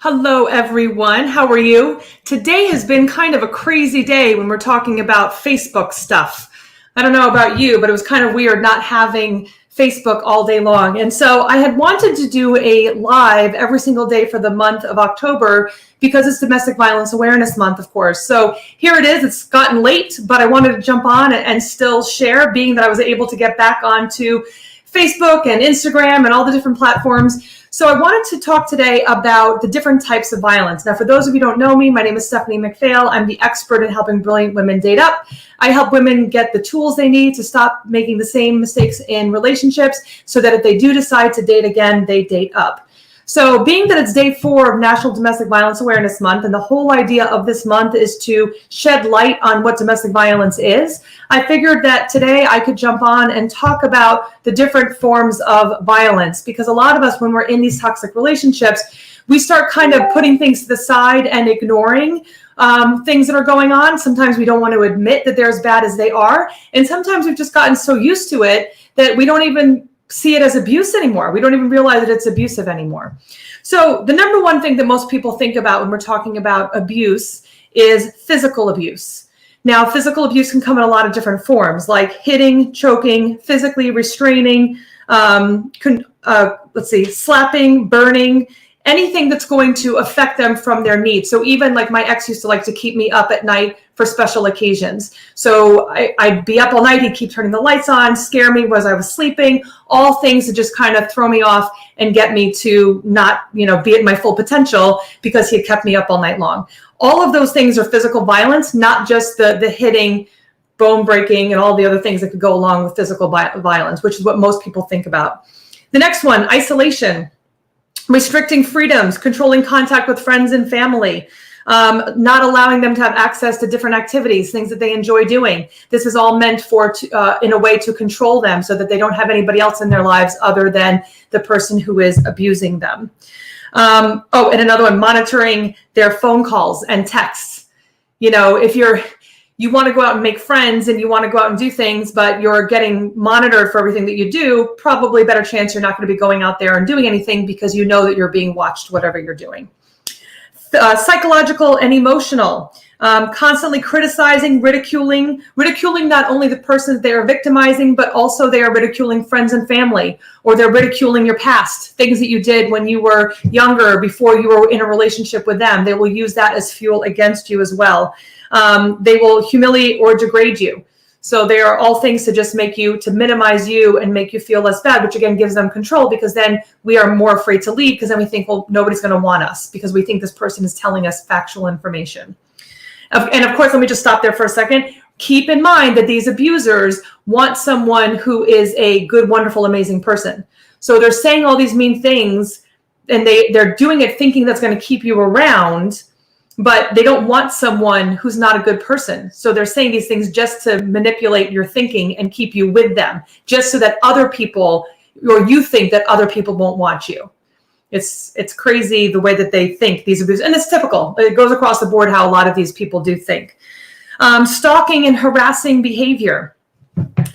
Hello, everyone. How are you? Today has been kind of a crazy day when we're talking about Facebook stuff. I don't know about you, but it was kind of weird not having Facebook all day long. And so I had wanted to do a live every single day for the month of October because it's Domestic Violence Awareness Month, of course. So here it is. It's gotten late, but I wanted to jump on and still share, being that I was able to get back onto Facebook and Instagram and all the different platforms. So I wanted to talk today about the different types of violence. Now, for those of you who don't know me, my name is Stephanie McPhail. I'm the expert in helping brilliant women date up. I help women get the tools they need to stop making the same mistakes in relationships so that if they do decide to date again, they date up. So being that it's day 4 of National Domestic Violence Awareness Month, and the whole idea of this month is to shed light on what domestic violence is, I figured that today I could jump on and talk about the different forms of violence, because a lot of us, when we're in these toxic relationships, we start kind of putting things to the side and ignoring things that are going on. Sometimes we don't want to admit that they're as bad as they are. And sometimes we've just gotten so used to it that we don't even see it as abuse anymore. We don't even realize that it's abusive anymore. So the number one thing that most people think about when we're talking about abuse is physical abuse. Now, physical abuse can come in a lot of different forms, like hitting, choking, physically restraining, slapping, burning, anything that's going to affect them from their needs. So even like my ex used to like to keep me up at night for special occasions. So I'd be up all night. He'd keep turning the lights on, scare me as I was sleeping, all things to just kind of throw me off and get me to not, be at my full potential because he had kept me up all night long. All of those things are physical violence, not just the hitting, bone breaking, and all the other things that could go along with physical violence, which is what most people think about. The next one, isolation. Restricting freedoms, controlling contact with friends and family, not allowing them to have access to different activities, things that they enjoy doing. This is all meant in a way to control them so that they don't have anybody else in their lives other than the person who is abusing them. And another one, monitoring their phone calls and texts. If you want to go out and make friends and you want to go out and do things, but you're getting monitored for everything that you do, probably a better chance you're not going to be going out there and doing anything because you know that you're being watched, whatever you're doing. Psychological and emotional, constantly criticizing, ridiculing not only the person that they are victimizing, but also they are ridiculing friends and family, or they're ridiculing your past, things that you did when you were younger, before you were in a relationship with them. They will use that as fuel against you as well. They will humiliate or degrade you. So they are all things to minimize you and make you feel less bad, which again gives them control, because then we are more afraid to leave, because then we think, well, nobody's going to want us because we think this person is telling us factual information. And of course, let me just stop there for a second. Keep in mind that these abusers want someone who is a good, wonderful, amazing person. So they're saying all these mean things, and they're doing it thinking that's going to keep you around, but they don't want someone who's not a good person. So they're saying these things just to manipulate your thinking and keep you with them, just so that other people, or you think that other people won't want you. It's crazy the way that they think, these abusers. And it's typical. It goes across the board how a lot of these people do think. Stalking and harassing behavior.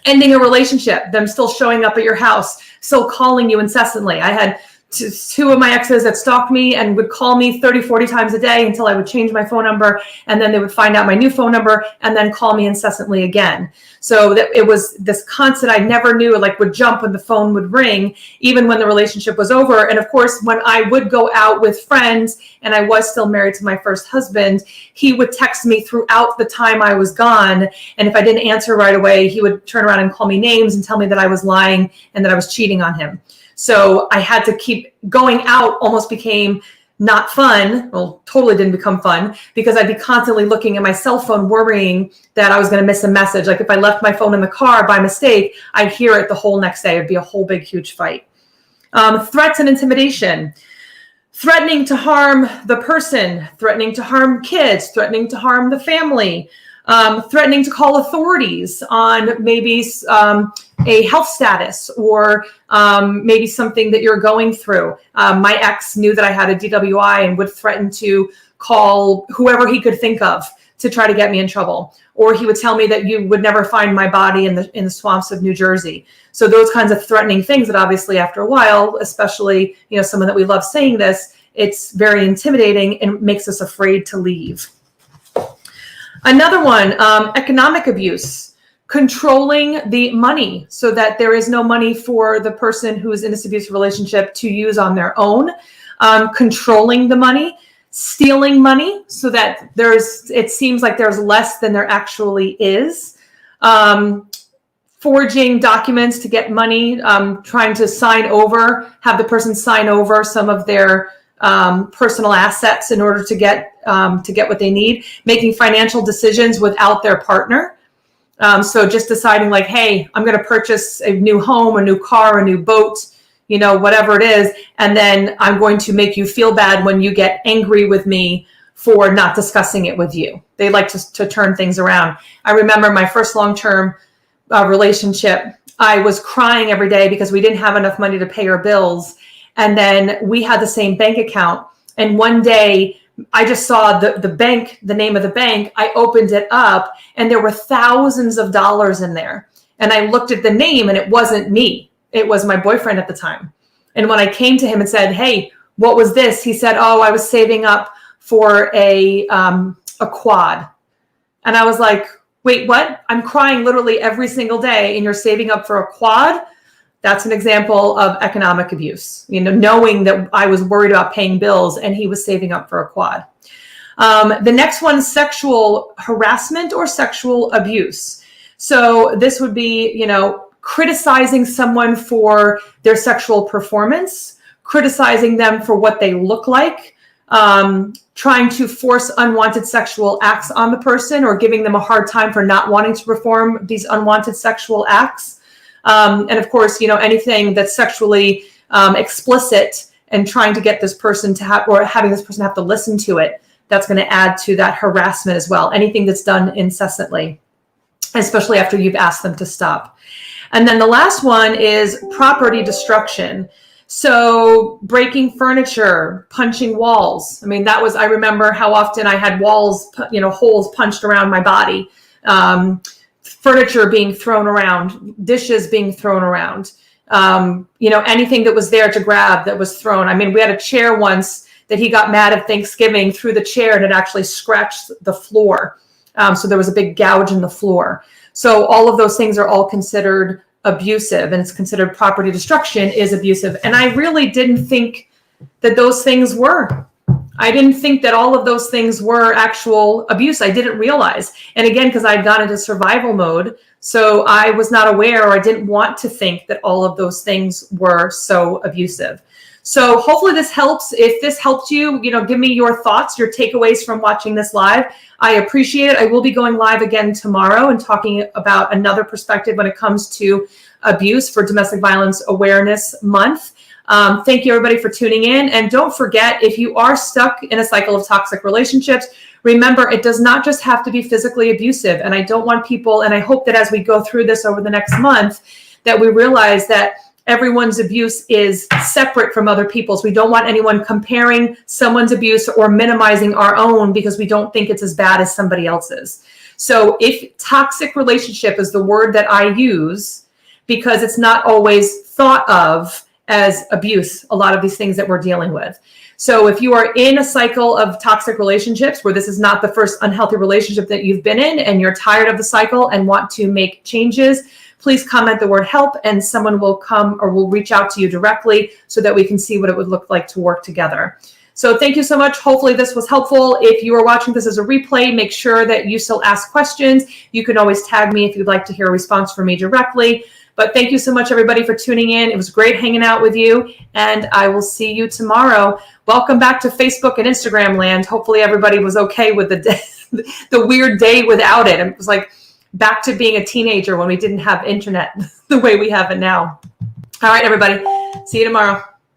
Ending a relationship, them still showing up at your house, still calling you incessantly. I had two of my exes that stalked me and would call me 30, 40 times a day until I would change my phone number, and then they would find out my new phone number and then call me incessantly again. So that it was this constant, I never knew, would jump when the phone would ring, even when the relationship was over. And of course, when I would go out with friends and I was still married to my first husband, he would text me throughout the time I was gone. And if I didn't answer right away, he would turn around and call me names and tell me that I was lying and that I was cheating on him. So I had to keep going out, almost became not fun. Well, totally didn't become fun, because I'd be constantly looking at my cell phone, worrying that I was going to miss a message. Like if I left my phone in the car by mistake, I'd hear it the whole next day. It'd be a whole big, huge fight. Threats and intimidation. Threatening to harm the person, threatening to harm kids, threatening to harm the family, threatening to call authorities on maybe a health status, or maybe something that you're going through. My ex knew that I had a DWI and would threaten to call whoever he could think of to try to get me in trouble. Or he would tell me that you would never find my body in the swamps of New Jersey. So those kinds of threatening things that obviously after a while, especially, someone that we love saying this, it's very intimidating and makes us afraid to leave. Another one, economic abuse, controlling the money so that there is no money for the person who is in this abusive relationship to use on their own, controlling the money, stealing money so that it seems like there's less than there actually is, forging documents to get money, trying to have the person sign over some of their personal assets in order to get what they need, making financial decisions without their partner. So just deciding like, hey, I'm going to purchase a new home, a new car, a new boat, whatever it is. And then I'm going to make you feel bad when you get angry with me for not discussing it with you. They like to turn things around. I remember my first long-term relationship. I was crying every day because we didn't have enough money to pay our bills. And then we had the same bank account. And one day I just saw the bank, the name of the bank. I opened it up and there were thousands of dollars in there. And I looked at the name and it wasn't me. It was my boyfriend at the time. And when I came to him and said, hey, what was this? He said, oh, I was saving up for a quad. And I was like, wait, what? I'm crying literally every single day and you're saving up for a quad? That's an example of economic abuse, knowing that I was worried about paying bills and he was saving up for a quad. The next one, sexual harassment or sexual abuse. So this would be, criticizing someone for their sexual performance, criticizing them for what they look like, trying to force unwanted sexual acts on the person or giving them a hard time for not wanting to perform these unwanted sexual acts. And of course, anything that's sexually explicit and trying to get this person to have, or having this person have to listen to it, that's going to add to that harassment as well. Anything that's done incessantly, especially after you've asked them to stop. And then the last one is property destruction. So breaking furniture, punching walls. I remember how often I had walls, holes punched around my body. Furniture being thrown around, dishes being thrown around, anything that was there to grab that was thrown. We had a chair once that he got mad at Thanksgiving, threw the chair and it actually scratched the floor. So there was a big gouge in the floor. So all of those things are all considered abusive, and it's considered property destruction is abusive. And I really didn't think that those things were. I didn't think that all of those things were actual abuse. I didn't realize. And again, because I'd gone into survival mode, so I was not aware, or I didn't want to think that all of those things were so abusive. So hopefully this helps. If this helped you, give me your thoughts, your takeaways from watching this live. I appreciate it. I will be going live again tomorrow and talking about another perspective when it comes to abuse for Domestic Violence Awareness Month. Thank you, everybody, for tuning in. And don't forget, if you are stuck in a cycle of toxic relationships, remember, it does not just have to be physically abusive. And I don't want people, and I hope that as we go through this over the next month, that we realize that everyone's abuse is separate from other people's. We don't want anyone comparing someone's abuse or minimizing our own because we don't think it's as bad as somebody else's. So if toxic relationship is the word that I use, because it's not always thought of as abuse, a lot of these things that we're dealing with. So if you are in a cycle of toxic relationships where this is not the first unhealthy relationship that you've been in and you're tired of the cycle and want to make changes, please comment the word help and someone will come or will reach out to you directly so that we can see what it would look like to work together. So thank you so much. Hopefully this was helpful. If you are watching this as a replay, make sure that you still ask questions. You can always tag me if you'd like to hear a response from me directly. But thank you so much, everybody, for tuning in. It was great hanging out with you, and I will see you tomorrow. Welcome back to Facebook and Instagram land. Hopefully everybody was okay with the weird day without it. It was like back to being a teenager when we didn't have internet the way we have it now. All right, everybody. See you tomorrow.